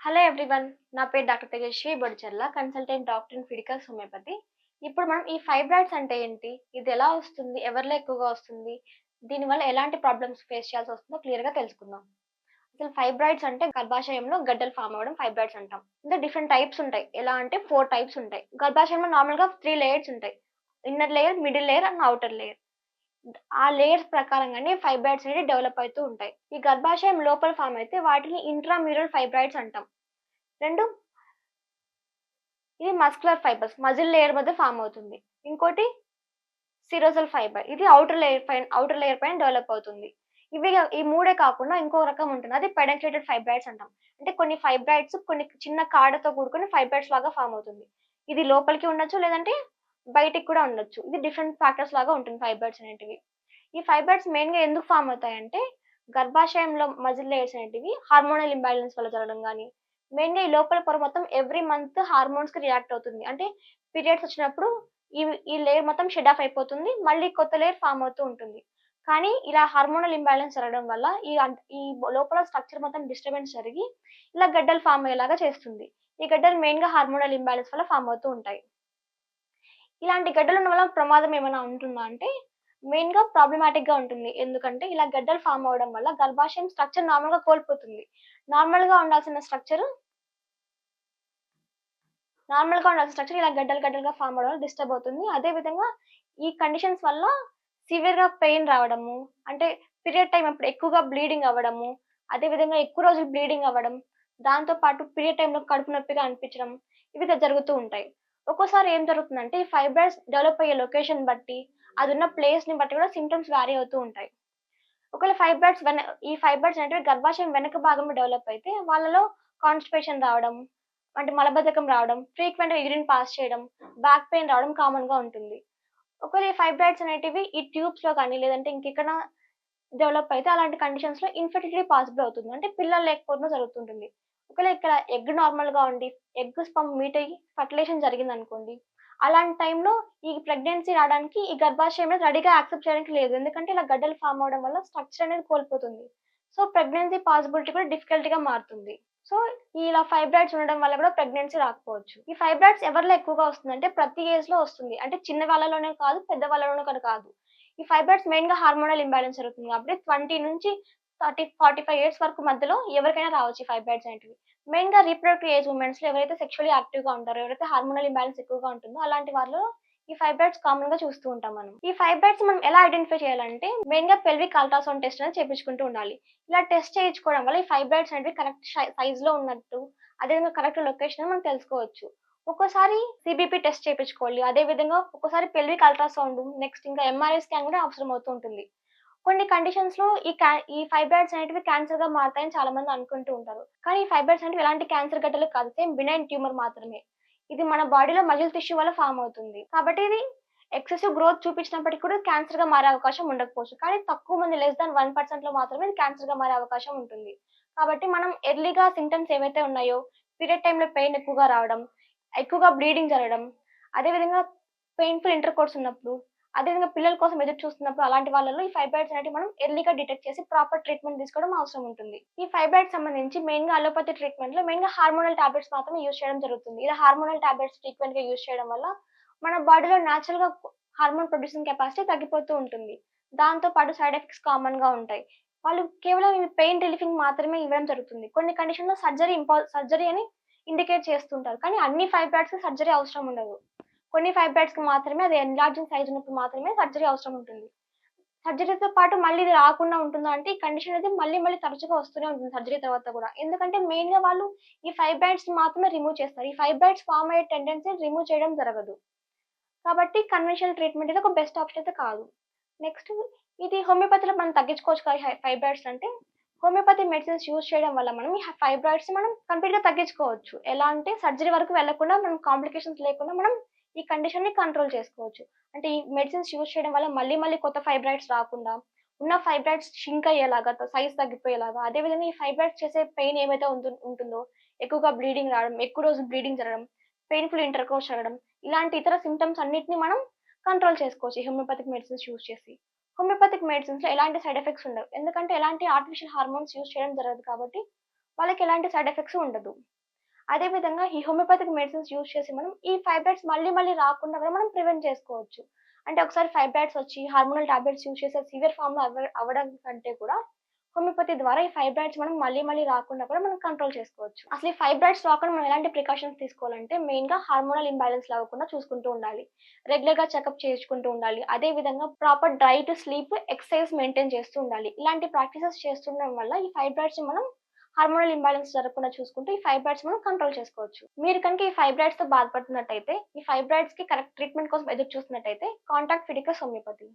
Hello everyone. నా పేరు doctor Tejaswi Bodicherla, consultant doctor in ఫిడికల్స్ హోమియోపతి. ఇప్పుడు మనం ఈ ఫైబ్రాయిడ్స్ అంటే ఏంటి? ఇది ఎలా వస్తుంది? ఎవరిలో ఎక్కువగా వస్తుంది? దీనివల్ల ఎలాంటి ప్రాబ్లమ్స్ ఫేస్ చేయాల్సి వస్తుందో క్లియర్‌గా తెలుసుకుందాం. అసలు ఫైబ్రాయిడ్స్ అంటే గర్భాశయంలో గడ్డలు ఫార్మ్ అవ్వడం ఫైబ్రాయిడ్స్ అంటాం. ఇందులో డిఫరెంట్ టైప్స్ ఉంటాయి. ఎలా అంటే 4 టైప్స్ ఉంటాయి. గర్భాశయంలో నార్మల్‌గా 3 లేయర్స్ ఉంటాయి. Inner layer, middle layer and outer layer. ఆ లేయర్స్ ప్రకారంగానే ఫైబ్రాయిడ్స్ అనేవి డెవలప్ అవుతూ ఉంటాయి. ఈ గర్భాశయం లోపల ఫార్మ్ అయితే వాటిని ఇంట్రామ్యూరల్ ఫైబ్రాయిడ్స్ అంటాం. 2 ఇది మస్కులర్ ఫైబర్స్ మజిల్ లేయర్ మధ్య ఫార్మ్ అవుతుంది. ఇంకోటి సిరోజల్ ఫైబర్. ఇది ఔటర్ లేయర్ పైన డెవలప్ అవుతుంది. ఈ మూడే కాకుండా ఇంకో రకం ఉంటుంది. అది పెడెంక్లేటెడ్ ఫైబ్రాయిడ్స్ అంటాం. అంటే కొన్ని ఫైబ్రాయిడ్స్ కొన్ని చిన్న కాడతో కూడుకొని ఫైబ్రాయిడ్స్ లాగా ఫార్మ్ అవుతుంది. ఇది లోపలికి ఉండొచ్చు, లేదంటే బయటికి కూడా ఉండొచ్చు. ఇది డిఫరెంట్ ఫ్యాక్టర్స్ లాగా ఉంటుంది ఫైబ్రాయిడ్స్ అనేటివి. ఈ ఫైబ్రాయిడ్స్ మెయిన్‌గా ఎందుకు ఫార్మ్ అవుతాయంటే, గర్భాశయంలో మజిల్ లేయర్స్ అనేటివి హార్మోనల్ ఇంబాలెన్స్ వల్ల జరగడం గాని, మెయిన్‌గా ఈ లోపల పొర మొత్తం ఎవ్రీ మంత్ హార్మోన్స్‌కి రియాక్ట్ అవుతుంది. అంటే పీరియడ్స్ వచ్చినప్పుడు ఈ ఈ లేయర్ మొత్తం షెడ్ ఆఫ్ అయిపోతుంది. మళ్ళీ కొత్త లేయర్ ఫార్మ్ అవుతూ ఉంటుంది. కానీ ఇలా హార్మోనల్ ఇంబాలెన్స్ జరగడం వల్ల ఈ లోపల స్ట్రక్చర్ మొత్తం డిస్టర్బెన్స్ జరిగి ఇలా గడ్డలు ఫార్మ్ అయ్యేలాగా చేస్తుంది. ఈ గడ్డలు మెయిన్‌గా హార్మోనల్ ఇంబాలెన్స్ వల్ల ఫార్మ్ అవుతూ ఉంటాయి. ఇలాంటి గడ్డలుండడం వల్ల ప్రమాదం ఏమైనా ఉంటుందా అంటే, మెయిన్‌గా ప్రాబ్లమాటిక్‌గా ఉంటుంది. ఎందుకంటే, ఇలా గడ్డలు ఫార్మ్ అవ్వడం వల్ల గర్భాశయం స్ట్రక్చర్ నార్మల్‌గా కోల్పోతుంది. నార్మల్‌గా ఉండాల్సిన స్ట్రక్చర్ ఇలా గడ్డలు గడ్డలుగా ఫార్మ్ అవ్వడం వల్ల డిస్టర్బ్ అవుతుంది. అదే విధంగా ఈ కండిషన్స్ వల్ల సివియర్‌గా పెయిన్ రావడము, అంటే పీరియడ్ టైమ్ అప్పుడు ఎక్కువగా బ్లీడింగ్ అవ్వడము, అదే విధంగా ఎక్కువ రోజులు బ్లీడింగ్ అవ్వడం, దాంతో పాటు పీరియడ్ టైమ్‌లో కడుపు నొప్పిగా అనిపించడం, ఇవి జరుగుతూ ఉంటాయి. ఒక్కోసారి ఏం జరుగుతుందంటే, ఈ ఫైబ్రాయిడ్స్ డెవలప్ అయ్యే లొకేషన్ బట్టి, అదున్న ప్లేస్‌ని బట్టి కూడా సింప్టమ్స్ వేరీ అవుతూ ఉంటాయి. ఒకవేళ ఈ ఫైబ్రాయిడ్స్ అనేటివి గర్భాశయం వెనక భాగంలో డెవలప్ అయితే వాళ్ళలో కాన్‌స్టిపేషన్ రావడం, అంటే మలబద్ధకం రావడం, ఫ్రీక్వెంట్‌గా యూరిన్ పాస్ చేయడం, బ్యాక్ పెయిన్ రావడం కామన్‌గా ఉంటుంది. ఒకవేళ ఈ ఫైబ్రాయిడ్స్ అనేటివి ఈ ట్యూబ్స్‌లో కానీ, లేదంటే ఇంకెక్కడైనా డెవలప్ అయితే అలాంటి కండిషన్స్‌లో ఇన్ఫెర్టిలిటీ పాసిబుల్ అవుతుంది. అంటే పిల్లలు లేకపోవడం జరుగుతుంటుంది. ఒకవేళ ఇక్కడ ఎగ్ నార్మల్‌గా ఉండి, ఎగ్ స్పెర్మ్ మీట్ అయ్యి ఫర్టిలైజేషన్ జరిగిందనుకోండి, అలాంటి టైంలో ఈ ప్రెగ్నెన్సీ రాడానికి ఈ గర్భాశయం అనేది రెడీగా యాక్సెప్ట్ చేయడానికి లేదు. ఎందుకంటే ఇలా గడ్డలు ఫార్మ్ అవ్వడం వల్ల స్ట్రక్చర్ అనేది కోల్పోతుంది. సో, ప్రెగ్నెన్సీ పాసిబిలిటీ కూడా డిఫికల్ట్‌గా మారుతుంది. సో, ఇలా ఫైబ్రాయిడ్స్ ఉండడం వల్ల కూడా ప్రెగ్నెన్సీ రాకపోవచ్చు. ఈ ఫైబ్రాయిడ్స్ ఎవరిలో ఎక్కువగా వస్తుందంటే ప్రతి ఏజ్‌లో వస్తుంది. అంటే చిన్న వాళ్ళలోనే కాదు, పెద్ద వాళ్ళలోనే కూడా కాదు. ఈ ఫైబ్రాయిడ్స్ మెయిన్‌గా హార్మోనల్ ఇంబాలెన్స్ జరుగుతుంది కాబట్టి 20 నుంచి 45 ఇయర్స్ వరకు మధ్యలో ఎవరికైనా రావచ్చు ఈ ఫైబ్రాయిడ్స్ అనేటివి. మెయిన్‌గా రీప్రొడక్టివ్ ఏజ్ వుమెన్స్‌లో ఎవరైతే సెక్షువల్లీ యాక్టివ్‌గా ఉంటారో, ఎవరైతే హార్మోనల్ ఇంబాలెన్స్ ఎక్కువగా ఉంటుందో అలాంటి వాళ్ళలో ఈ ఫైబ్రాయిడ్స్ కామన్‌గా చూస్తూ ఉంటాం మనం. ఈ ఫైబ్రాయిడ్స్ మనం ఎలా ఐడెంటిఫై చేయాలంటే మెయిన్‌గా పెల్విక్ అల్ట్రాసౌండ్ టెస్ట్ అనేది చేపించుకుంటూ ఉండాలి. ఇలా టెస్ట్ చేయించుకోవడం వల్ల ఈ ఫైబ్రాయిడ్స్ అనేవి కరెక్ట్ సైజ్‌లో ఉన్నట్టు, అదేవిధంగా కరెక్ట్ లొకేషన్ అని మనం తెలుసుకోవచ్చు. ఒక్కోసారి సీబీపీ టెస్ట్ చేపించుకోవాలి. అదే విధంగా ఒక్కోసారి పెల్విక్ అల్ట్రాసౌండ్, నెక్స్ట్ ఇంకా ఎంఆర్ఐ స్కాన్ కూడా అవసరం అవుతూ ఉంటుంది. కొన్ని కండిషన్స్‌లో ఈ ఫైబ్రాయిడ్స్ అనేటివి క్యాన్సర్‌గా మారతాయని చాలా మంది అనుకుంటూ ఉంటారు. కానీ ఈ ఫైబ్రాయిడ్స్ అనేటివి ఎలాంటి క్యాన్సర్ గడ్డలు కాదు. బినైన్ ట్యూమర్ మాత్రమే. ఇది మన బాడీలో మజిల్ టిష్యూ వల్ల ఫార్మ్ అవుతుంది. కాబట్టి ఇది ఎక్సెసివ్ గ్రోత్ చూపించినప్పటికి కూడా క్యాన్సర్‌గా మారే అవకాశం ఉండకపోవచ్చు. కానీ తక్కువ మంది లెస్ థాన్ 1%లో మాత్రమే ఇది క్యాన్సర్‌గా మారే అవకాశం ఉంటుంది. కాబట్టి మనం ఎర్లీ‌గా సింప్టమ్స్ ఏవైతే ఉన్నాయో, పీరియడ్ టైమ్‌లో పెయిన్ ఎక్కువగా రావడం, ఎక్కువగా బ్లీడింగ్ జరగడం, అదే విధంగా పెయిన్‌ఫుల్ ఇంటర్‌కోర్స్ ఉన్నప్పుడు, అదేవిధంగా పిల్లల కోసం ఎదురు చూస్తున్నప్పుడు అలాంటి వాళ్ళలో ఈ ఫైబ్రాయిడ్స్ అనేటివి మనం ఎర్లీ‌గా డిటెక్ట్ చేసి ప్రాపర్ ట్రీట్మెంట్ తీసుకోవడం అవసరం ఉంటుంది. ఈ ఫైబ్రాయిడ్స్ సంబంధించి మెయిన్‌గా అలోపతి ట్రీట్మెంట్‌లో మెయిన్‌గా హార్మోనల్ టాబ్లెట్స్ మాత్రమే యూజ్ చేయడం జరుగుతుంది. ఇలా హార్మోనల్ టాబ్లెట్స్ ఫ్రీక్వెంట్‌గా యూజ్ చేయడం వల్ల మన బాడీలో నేచురల్‌గా హార్మోన్ ప్రొడ్యూసింగ్ కెపాసిటీ తగ్గిపోతూ ఉంటుంది. దాంతో పాటు సైడ్ ఎఫెక్ట్స్ కామన్‌గా ఉంటాయి. వాళ్ళు కేవలం ఇవి పెయిన్ రిలీఫింగ్ మాత్రమే ఇవ్వడం జరుగుతుంది. కొన్ని కండిషన్‌లో సర్జరీ అని ఇండికేట్ చేస్తుంటారు. కానీ అన్ని ఫైబ్రాయిడ్స్‌కి సర్జరీ అవసరం ఉండదు. కొన్ని ఫైబ్రాయిడ్స్‌కి మాత్రమే అది ఎన్‌లార్జింగ్ సైజ్ ఉన్నప్పుడు మాత్రమే సర్జరీ అవసరం ఉంటుంది. సర్జరీతో పాటు మళ్ళీ ఇది రాకుండా ఉంటుందా అంటే, ఈ కండిషన్ అనేది మళ్ళీ మళ్ళీ తరచుగా వస్తూనే ఉంటుంది సర్జరీ తర్వాత గూడా. ఎందుకంటే మెయిన్‌గా వాళ్ళు ఈ ఫైబ్రాయిడ్స్‌ని మాత్రమే రిమూవ్ చేస్తారు. ఈ ఫైబ్రాయిడ్స్ ఫార్మ్ అయ్యే టెండెన్సీని రిమూవ్ చేయడం జరగదు. కాబట్టి కన్వెన్షనల్ ట్రీట్మెంట్ ఇది ఒక బెస్ట్ ఆప్షన్ అయితే కాదు. నెక్స్ట్ ఇది హోమియోపతిలో మనం తగ్గించుకోవచ్చు కదా! ఫైబ్రాయిడ్స్ అంటే, హోమియోపతి మెడిసిన్స్ యూజ్ చేయడం వల్ల మనం ఈ ఫైబ్రాయిడ్స్‌ని మనం కంప్లీట్‌గా తగ్గించుకోవచ్చు. ఎలా అంటే సర్జరీ వరకు వెళ్ళకుండా మనం కాంప్లికేషన్స్ లేకుండా మనం ఈ కండిషన్‌ని కంట్రోల్ చేసుకోవచ్చు. అంటే ఈ మెడిసిన్స్ యూజ్ చేయడం వల్ల మళ్ళీ మళ్ళీ కొత్త ఫైబ్రాయిడ్స్ రాకుండా, ఉన్న ఫైబ్రాయిడ్స్ షింక్ అయ్యేలాగా, సైజ్ తగ్గిపోయేలాగా, అదే విధంగా ఈ ఫైబ్రాయిడ్స్ చేసే పెయిన్ ఏమైతే ఉంటుందో, ఎక్కువగా బ్లీడింగ్ రావడం, ఎక్కువ రోజులు బ్లీడింగ్ జరగడం, పెయిన్‌ఫుల్ ఇంటర్‌కోర్స్ జరగడం, ఇలాంటి ఇతర సింప్టమ్స్ అన్నిటిని మనం కంట్రోల్ చేసుకోవచ్చు ఈ హోమియోపతిక్ మెడిసిన్స్ యూజ్ చేసి. హోమియోపతిక్ మెడిసిన్స్‌లో ఎలాంటి సైడ్ ఎఫెక్ట్స్ ఉండవు. ఎందుకంటే ఎలాంటి ఆర్టిఫిషియల్ హార్మోన్స్ యూజ్ చేయడం జరగదు కాబట్టి, వాళ్ళకి ఎలాంటి సైడ్ ఎఫెక్ట్స్ ఉండదు. అదే విధంగా ఈ హోమియోపతిక్ మెడిసిన్స్ యూజ్ చేసి మనం ఈ ఫైబ్రాయిడ్స్ మళ్ళీ మళ్ళీ రాకుండా కూడా మనం ప్రివెంట్ చేసుకోవచ్చు. అంటే ఒకసారి ఫైబ్రాయిడ్స్ వచ్చి హార్మోనల్ టాబ్లెట్స్ యూజ్ చేసి సివియర్ ఫార్మ్‌లో అవ్వడం కంటే కూడా హోమియోపతి ద్వారా ఈ ఫైబ్రాయిడ్స్ మనం మళ్ళీ మళ్ళీ రాకుండా కూడా మనం కంట్రోల్ చేసుకోవచ్చు. అసలు ఈ ఫైబ్రాయిడ్స్ రాకుండా మనం ఎలాంటి ప్రికాషన్స్ తీసుకోవాలంటే మెయిన్‌గా హార్మోనల్ ఇంబాలెన్స్‌లు అవ్వకుండా చూసుకుంటూ ఉండాలి. రెగ్యులర్‌గా చెకప్ చేయించుకుంటూ ఉండాలి. అదే విధంగా proper diet, sleep, exercise maintain చేస్తూ ఉండాలి. ఇలాంటి ప్రాక్టీసెస్ చేస్తుండడం వల్ల ఈ ఫైబ్రాయిడ్స్‌ని మనం హార్మోనల్ ఇంబాలెన్స్ జరగకుండా చూసుకుంటూ ఈ ఫైబ్రాయిడ్స్ మనం కంట్రోల్ చేసుకోవచ్చు. మీరు కనుక ఈ ఫైబ్రాయిడ్స్‌తో బాధపడుతున్నట్టయితే, ఈ ఫైబ్రాయిడ్స్‌కి కరెక్ట్ ట్రీట్మెంట్ కోసం ఎదురు చూస్తున్నట్టయితే కాంటాక్ట్ ఫిడికస్ హోమియోపతి.